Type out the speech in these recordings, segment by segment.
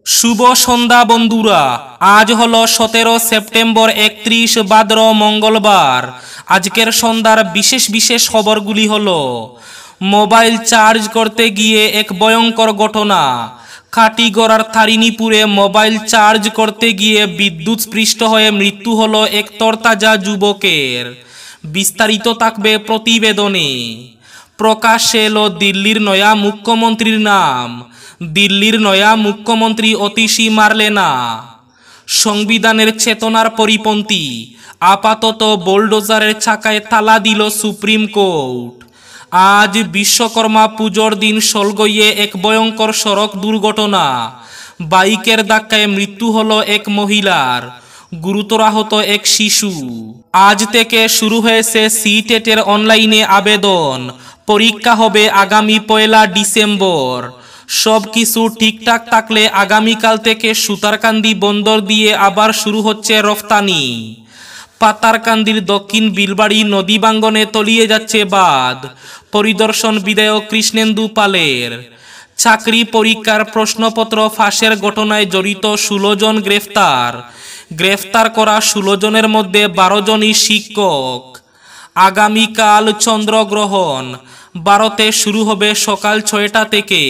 শুভ সন্ধ্যা বন্ধুরা। আজ হলো 17 সেপ্টেম্বর 31 ভাদ্র মঙ্গলবার। আজকের সন্ধ্যার বিশেষ বিশেষ খবরগুলি হলো: মোবাইল চার্জ করতে গিয়ে এক ভয়ঙ্কর ঘটনা। খাটিগড়ার তারিণীপুরে মোবাইল চার্জ করতে গিয়ে বিদ্যুৎস্পৃষ্ট হয়ে মৃত্যু হলো এক তরতাজা যুবকের। বিস্তারিত থাকবে প্রতিবেদনে। প্রকাশ্যে এলো দিল্লির নয়া মুখ্যমন্ত্রীর নাম। দিল্লির নয়া মুখ্যমন্ত্রী অতিশী মারলেনা। সংবিধানের চেতনার পরিপন্থী। আপাতত বোলডোজারের চাকায় তালা দিল সুপ্রিম কোর্ট। আজ বিশ্বকর্মা পুজোর দিন সলগইয়ে এক ভয়ঙ্কর সড়ক দুর্ঘটনা। বাইকের ধাক্কায় মৃত্যু হলো এক মহিলার, গুরুতর আহত এক শিশু। আজ থেকে শুরু হয়েছে সিটেটের অনলাইনে আবেদন। পরীক্ষা হবে আগামী 1 ডিসেম্বর। সব কিছু ঠিকঠাক থাকলে আগামীকাল থেকে সুতারকান্দি বন্দর দিয়ে আবার শুরু হচ্ছে রফতানি। পাতারকান্দির দক্ষিণ বিলবাড়ি নদী বাঙ্গনে তলিয়ে যাচ্ছে বাঁধ। পরিদর্শন বিধায়ক কৃষ্ণেন্দু পালের। চাকরি পরীক্ষার প্রশ্নপত্র ফাঁসের ঘটনায় জড়িত 16 জন গ্রেফতার। গ্রেফতার করা 16 জনের মধ্যে 12 জনই শিক্ষক। আগামীকাল চন্দ্রগ্রহণ। ভারতে শুরু হবে সকাল 6টা থেকে।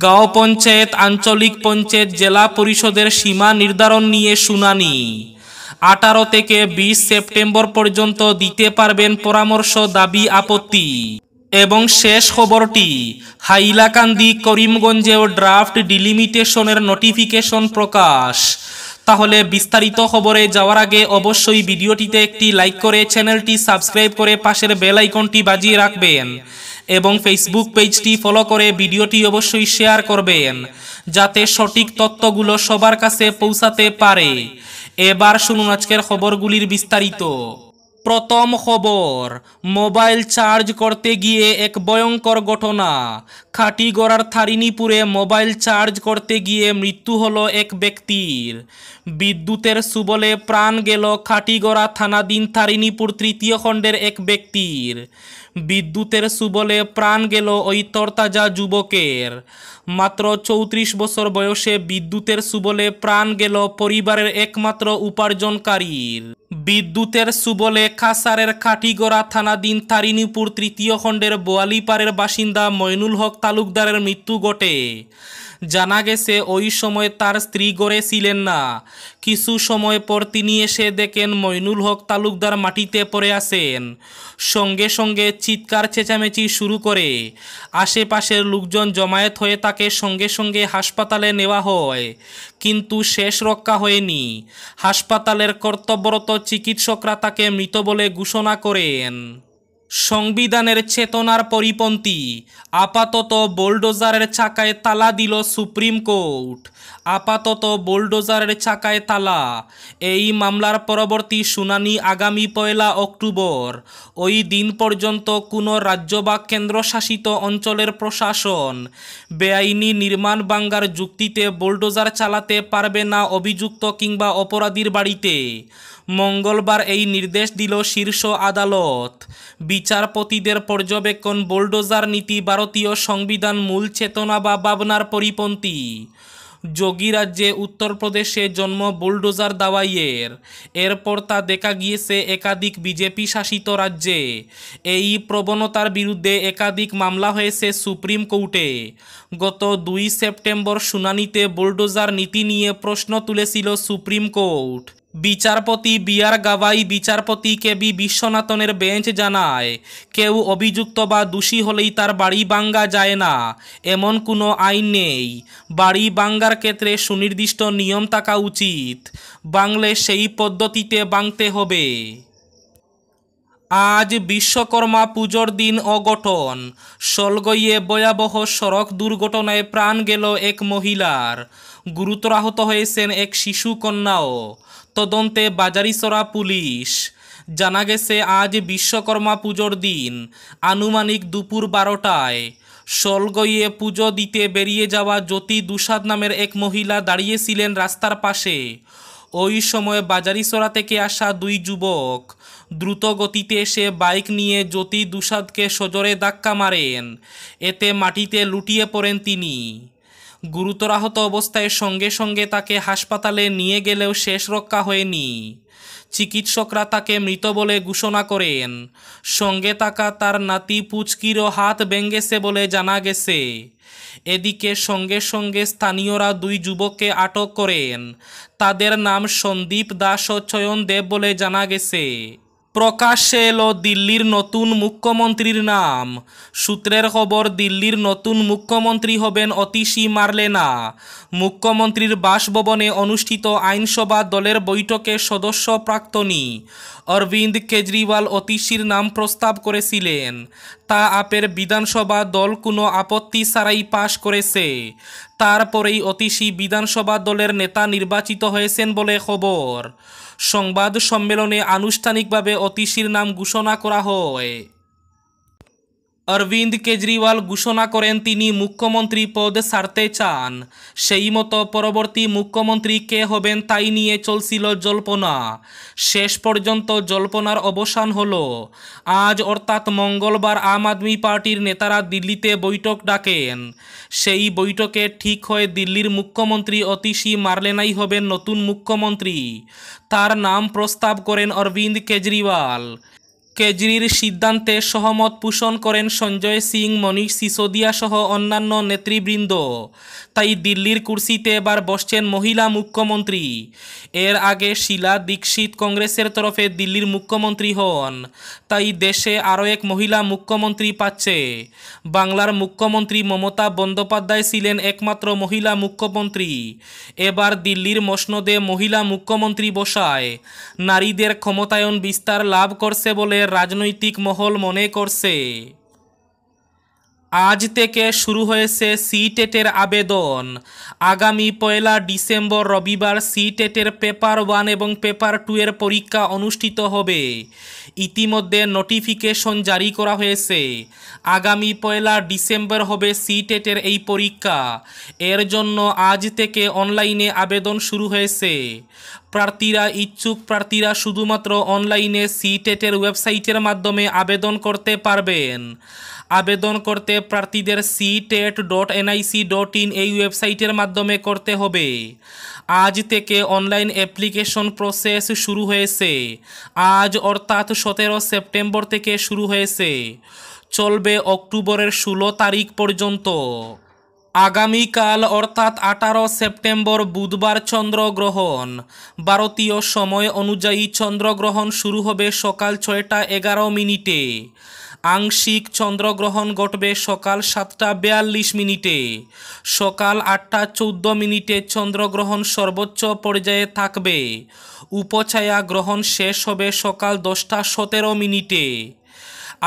গাঁও পঞ্চায়েত, আঞ্চলিক পঞ্চায়েত, জেলা পরিষদের সীমা নির্ধারণ নিয়ে শুনানি। 18 থেকে 20 সেপ্টেম্বর পর্যন্ত দিতে পারবেন পরামর্শ, দাবি, আপত্তি। এবং শেষ খবরটি, হাইলাকান্দি করিমগঞ্জেও ড্রাফট ডিলিমিটেশনের নোটিফিকেশন প্রকাশ। তাহলে বিস্তারিত খবরে যাওয়ার আগে অবশ্যই ভিডিওটিতে একটি লাইক করে চ্যানেলটি সাবস্ক্রাইব করে পাশের বেল আইকনটি বাজিয়ে রাখবেন এবং ফেসবুক পেজটি ফলো করে ভিডিওটি অবশ্যই শেয়ার করবেন, যাতে সঠিক তথ্যগুলো সবার কাছে পৌঁছাতে পারে। এবার শুনুন আজকের খবরগুলির বিস্তারিত। প্রথম খবর, মোবাইল চার্জ করতে গিয়ে এক ভয়ঙ্কর ঘটনা। খাটিগড়ার তারিণীপুরে মোবাইল চার্জ করতে গিয়ে মৃত্যু হলো এক ব্যক্তির। বিদ্যুতের সুবলে প্রাণ গেল খাটিগড়া থানাধীন তারিণীপুর 3য় খণ্ডের এক ব্যক্তির। বিদ্যুতের সুবলে প্রাণ গেল ওই তরতাজা যুবকের। মাত্র 34 বছর বয়সে বিদ্যুতের সুবলে প্রাণ গেল পরিবারের একমাত্র উপার্জনকারীর। বিদ্যুতের সুবলে কাছাড়ের খাটিগড়া থানাধীন তারিণীপুর 3য় খণ্ডের বোয়ালিপাড়ের বাসিন্দা মইনুল হক তালুকদারের মৃত্যু ঘটে। জানা গেছে ওই সময় তার স্ত্রী ঘরে ছিলেন না। কিছু সময় পর তিনি এসে দেখেন মইনুল হক তালুকদার মাটিতে পড়ে আছেন। সঙ্গে সঙ্গে চিৎকার চেঁচামেচি শুরু করে। আশেপাশের লোকজন জমায়েত হয়ে তাকে সঙ্গে সঙ্গে হাসপাতালে নেওয়া হয়, কিন্তু শেষ রক্ষা হয়নি। হাসপাতালের কর্তব্যরত চিকিৎসকরা তাকে মৃত বলে ঘোষণা করেন। সংবিধানের চেতনার পরিপন্থী। আপাতত বোলডোজারের চাকায় তালা দিল সুপ্রিম কোর্ট। আপাতত বোলডোজারের চাকায় তালা। এই মামলার পরবর্তী শুনানি আগামী 1 অক্টোবর। ওই দিন পর্যন্ত কোনো রাজ্য বা কেন্দ্রশাসিত অঞ্চলের প্রশাসন বেআইনি নির্মাণ ভাঙার যুক্তিতে বোলডোজার চালাতে পারবে না অভিযুক্ত কিংবা অপরাধীর বাড়িতে। মঙ্গলবার এই নির্দেশ দিল শীর্ষ আদালত। বিচারপতিদের পর্যবেক্ষণ, বোলডোজার নীতি ভারতীয় সংবিধান মূল চেতনা বা ভাবনার পরিপন্থী। যোগী রাজ্যে উত্তরপ্রদেশে জন্ম বুলডোজার দাওয়াইয়ের। এরপর তা দেখা গিয়েছে একাধিক বিজেপি শাসিত রাজ্যে। এই প্রবণতার বিরুদ্ধে একাধিক মামলা হয়েছে সুপ্রিম কোর্টে। গত 2 সেপ্টেম্বর শুনানিতে বুলডোজার নীতি নিয়ে প্রশ্ন তুলেছিল সুপ্রিম কোর্ট। বিচারপতি বি.আর. গাভাই, বিচারপতি কে.বি. বিশ্বনাথনের বেঞ্চ জানায়, কেউ অভিযুক্ত বা দোষী হলেই তার বাড়ি ভাঙা যায় না, এমন কোনো আইন নেই। বাড়ি ভাঙার ক্ষেত্রে সুনির্দিষ্ট নিয়ম থাকা উচিত। ভাঙলে সেই পদ্ধতিতে ভাঙতে হবে। আজ বিশ্বকর্মা পুজোর দিন অঘটন। সলগইয়ে ভয়াবহ সড়ক দুর্ঘটনায় প্রাণ গেল এক মহিলার, গুরুতর আহত হয়েছেন এক শিশু কন্যাও। তদন্তে বাজারিছড়া পুলিশ। জানা গেছে আজ বিশ্বকর্মা পুজোর দিন আনুমানিক দুপুর 12টায় সলগইয়ে পুজো দিতে বেরিয়ে যাওয়া জ্যোতি দুসাদ নামের এক মহিলা দাঁড়িয়েছিলেন রাস্তার পাশে। ওই সময় বাজারিছড়া থেকে আসা 2 যুবক দ্রুত গতিতে এসে বাইক নিয়ে জ্যোতি দুসাদকে সজোরে ধাক্কা মারেন। এতে মাটিতে লুটিয়ে পড়েন তিনি। গুরুতর আহত অবস্থায় সঙ্গে সঙ্গে তাকে হাসপাতালে নিয়ে গেলেও শেষ রক্ষা হয়নি। চিকিৎসকরা তাকে মৃত বলে ঘোষণা করেন। সঙ্গে থাকা তার নাতি পুচকিরও হাত ভেঙেছে বলে জানা গেছে। এদিকে সঙ্গে সঙ্গে স্থানীয়রা দুই যুবককে আটক করেন। তাদের নাম সন্দীপ দাস ও চয়ন দেব বলে জানা গেছে। প্রকাশ্যে এলো দিল্লির নতুন মুখ্যমন্ত্রীর নাম। সূত্রের খবর, দিল্লির নতুন মুখ্যমন্ত্রী হবেন অতিশী মার্লেনা। মুখ্যমন্ত্রীর বাসভবনে অনুষ্ঠিত আইনসভা দলের বৈঠকে সদস্য প্রাক্তনী অরবিন্দ কেজরিওয়াল অতিশীর নাম প্রস্তাব করেছিলেন। তা আপের বিধানসভা দল কোনো আপত্তি ছাড়াই পাশ করেছে। তারপরেই অতিশী বিধানসভা দলের নেতা নির্বাচিত হয়েছেন বলে খবর। সংবাদ সম্মেলনে আনুষ্ঠানিকভাবে অতিশীর নাম ঘোষণা করা হয়। অরবিন্দ কেজরিওয়াল ঘোষণা করেন তিনি মুখ্যমন্ত্রী পদ ছাড়তে চান। সেই মতো পরবর্তী মুখ্যমন্ত্রী কে হবেন তাই নিয়ে চলছিল জল্পনা। শেষ পর্যন্ত জল্পনার অবসান হলো। আজ অর্থাৎ মঙ্গলবার আম আদমি পার্টির নেতারা দিল্লিতে বৈঠক ডাকেন। সেই বৈঠকে ঠিক হয়ে দিল্লির মুখ্যমন্ত্রী অতিশী মার্লেনাই হবেন নতুন মুখ্যমন্ত্রী। তার নাম প্রস্তাব করেন অরবিন্দ কেজরিওয়াল। কেজরির সিদ্ধান্তে সহমত পোষণ করেন সঞ্জয় সিং, মনীষ সিসোদিয়া সহ অন্যান্য নেতৃবৃন্দ। তাই দিল্লির কুর্সিতে এবার বসছেন মহিলা মুখ্যমন্ত্রী। এর আগে শীলা দীক্ষিত কংগ্রেসের তরফে দিল্লির মুখ্যমন্ত্রী হন। তাই দেশে আরও এক মহিলা মুখ্যমন্ত্রী পাচ্ছে। বাংলার মুখ্যমন্ত্রী মমতা বন্দ্যোপাধ্যায় ছিলেন একমাত্র মহিলা মুখ্যমন্ত্রী। এবার দিল্লির মসনদে মহিলা মুখ্যমন্ত্রী বসায় নারীদের ক্ষমতায়ন বিস্তার লাভ করছে বলে রাজনৈতিক মহল মনে করছে। আজ থেকে শুরু হয়েছে সিটেটের আবেদন। আগামী 1 ডিসেম্বর রবিবার সিটেটের পেপার 1 এবং পেপার 2 এর পরীক্ষা অনুষ্ঠিত হবে। ইতিমধ্যে নোটিফিকেশন জারি করা হয়েছে। আগামী 1 ডিসেম্বর হবে সিটেটের এই পরীক্ষা। এর জন্য আজ থেকে অনলাইনে আবেদন শুরু হয়েছে। ইচ্ছুক প্রার্থীরা শুধুমাত্র অনলাইনে সিটেটের ওয়েবসাইটের মাধ্যমে আবেদন করতে পারবেন। আবেদন করতে প্রার্থীদের ctet.nic.in এই ওয়েবসাইটের মাধ্যমে করতে হবে। আজ থেকে অনলাইন অ্যাপ্লিকেশন প্রসেস শুরু হয়েছে। আজ অর্থাৎ 17 সেপ্টেম্বর থেকে শুরু হয়েছে, চলবে অক্টোবরের 16 তারিখ পর্যন্ত। আগামীকাল অর্থাৎ 18 সেপ্টেম্বর বুধবার চন্দ্রগ্রহণ। ভারতীয় সময় অনুযায়ী চন্দ্রগ্রহণ শুরু হবে সকাল 6টা11 আংশিক চন্দ্রগ্রহণ ঘটবে সকাল 7টা42 সকাল 8টা14 চন্দ্রগ্রহণ সর্বোচ্চ পর্যায়ে থাকবে। উপছায়া গ্রহণ শেষ হবে সকাল 10টা17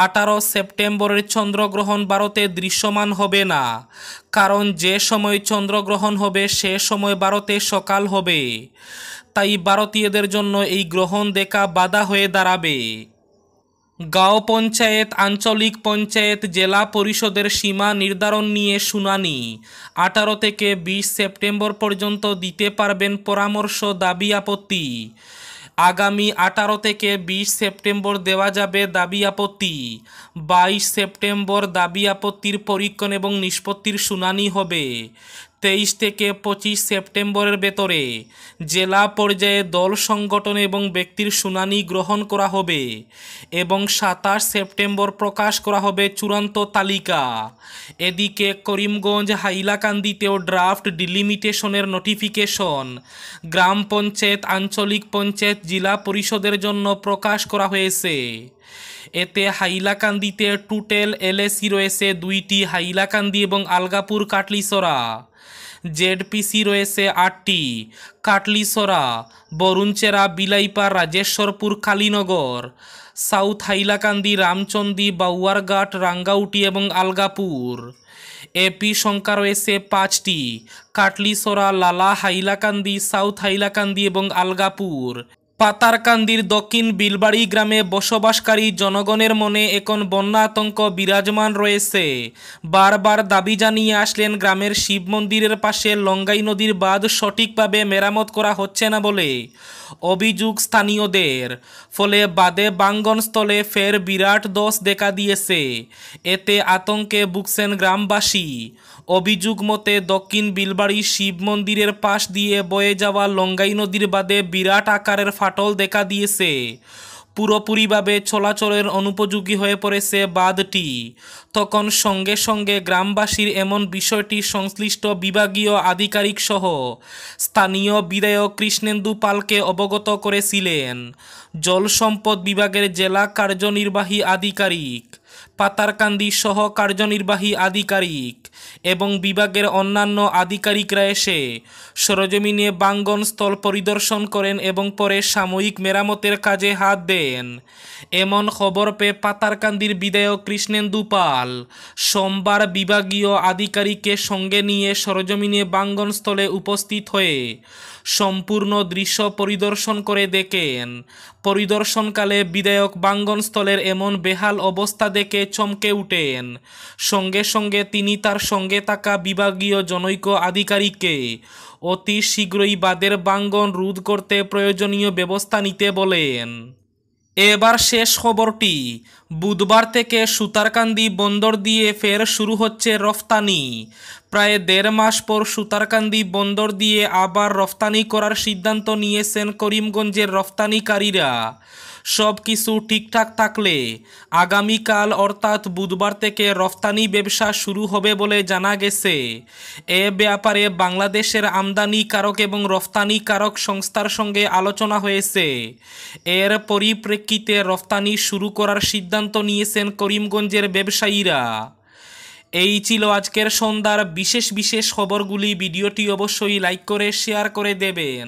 18 সেপ্টেম্বরের চন্দ্রগ্রহণ ভারতে দৃশ্যমান হবে না, কারণ যে সময় চন্দ্রগ্রহণ হবে সে সময় ভারতে সকাল হবে। তাই ভারতীয়দের জন্য এই গ্রহণ দেখা বাধা হয়ে দাঁড়াবে। গাঁও পঞ্চায়েত, আঞ্চলিক পঞ্চায়েত, জেলা পরিষদের সীমা নির্ধারণ নিয়ে শুনানি। 18 থেকে 20 সেপ্টেম্বর পর্যন্ত দিতে পারবেন পরামর্শ, দাবি, আপত্তি। আগামী 18 থেকে 20 সেপ্টেম্বর দেওয়া যাবে দাবি আপত্তি। 22 সেপ্টেম্বর দাবি আপত্তির পরীক্ষণ এবং নিষ্পত্তির শুনানি হবে। 23 থেকে 25 সেপ্টেম্বরের ভেতরে জেলা পর্যায়ে দল সংগঠন এবং ব্যক্তির শুনানি গ্রহণ করা হবে এবং 27 সেপ্টেম্বর প্রকাশ করা হবে চূড়ান্ত তালিকা। এদিকে করিমগঞ্জ, হাইলাকান্দিতেও ড্রাফট ডিলিমিটেশনের নোটিফিকেশন গ্রাম পঞ্চায়েত, আঞ্চলিক পঞ্চায়েত, জেলা পরিষদের জন্য প্রকাশ করা হয়েছে। এতে হাইলাকান্দিতে টোটাল এলএসি রয়েছে 2টি, হাইলাকান্দি এবং আলগাপুর কাটলিছড়া। জেডপিসি রয়েছে 8টি, কাটলিছড়া, বরুণচেরা, বিলাইপাড়, রাজেশ্বরপুর, কালীনগর। সাউথ হাইলাকান্দি, রামচন্দি, বাউয়ারঘাট, রাঙ্গাউটি এবং আলগাপুর। এপি সংখ্যা রয়েছে 5টি, কাটলিছড়া, লালা, হাইলাকান্দি, সাউথ হাইলাকান্দি এবং আলগাপুর। পাতারকান্দির দক্ষিণ বিলবাড়ি গ্রামে বসবাসকারী জনগণের মনে এখন বন্যা আতঙ্ক বিরাজমান রয়েছে। বারবার দাবি জানিয়ে আসলেন গ্রামের শিব মন্দিরের পাশে লঙ্গাই নদীর বাঁধ সঠিকভাবে মেরামত করা হচ্ছে না বলে অভিযোগ স্থানীয়দের। ফলে বাঁধে বাঙ্গনস্থলে ফের বিরাট ধস দেখা দিয়েছে। এতে আতঙ্কে ভুগছেন গ্রামবাসী। অভিযোগ মতে দক্ষিণ বিলবাড়ি শিব মন্দিরের পাশ দিয়ে বয়ে যাওয়া লঙ্গাই নদীর বাঁধে বিরাট আকারের ফাটল দেখা দিয়েছে। পুরোপুরিভাবে চলাচলের অনুপযোগী হয়ে পড়েছে বাঁধটি। তখন সঙ্গে সঙ্গে গ্রামবাসীর এমন বিষয়টি সংশ্লিষ্ট বিভাগীয় আধিকারিক সহ স্থানীয় বিধায়ক কৃষ্ণেন্দু পালকে অবগত করেছিলেন জল সম্পদ বিভাগের জেলা কার্যনির্বাহী আধিকারিক, পাতারকান্দি সহ কার্যনির্বাহী আধিকারিক এবং বিভাগের অন্যান্য আধিকারিকরা এসে সরজমিনে বাঙ্গনস্থল পরিদর্শন করেন এবং পরে সাময়িক মেরামতের কাজে হাত দেন। এমন খবর পেয়ে পাতারকান্দির বিধায়ক কৃষ্ণেন্দু পাল সোমবার বিভাগীয় আধিকারিককে সঙ্গে নিয়ে সরজমিনে বাঙ্গনস্থলে উপস্থিত হয়ে সম্পূর্ণ দৃশ্য পরিদর্শন করে দেখেন। পরিদর্শনকালে বিধায়ক বাঙ্গনস্থলের এমন বেহাল অবস্থা দেখে চমকে উঠেন। সঙ্গে সঙ্গে তিনি তার সঙ্গে থাকা বিভাগীয় জনৈক আধিকারিককে অতি শীঘ্রই বাঁধের বাঙ্গন রোধ করতে প্রয়োজনীয় ব্যবস্থা নিতে বলেন। এবার শেষ খবরটি। বুধবার থেকে সুতারকান্দি বন্দর দিয়ে ফের শুরু হচ্ছে রফতানি। প্রায় 1.5 মাস পর সুতারকান্দি বন্দর দিয়ে আবার রফতানি করার সিদ্ধান্ত নিয়েছেন করিমগঞ্জের রফতানিকারীরা। সব কিছু ঠিকঠাক থাকলে আগামীকাল অর্থাৎ বুধবার থেকে রফতানি ব্যবসা শুরু হবে বলে জানা গেছে। এ ব্যাপারে বাংলাদেশের আমদানিকারক এবং রফতানিকারক সংস্থার সঙ্গে আলোচনা হয়েছে। এর পরিপ্রেক্ষিতে রফতানি শুরু করার সিদ্ধান্ত নিয়েছেন করিমগঞ্জের ব্যবসায়ীরা। এই ছিল আজকের সন্ধ্যার বিশেষ খবরগুলি। ভিডিওটি অবশ্যই লাইক করে শেয়ার করে দেবেন।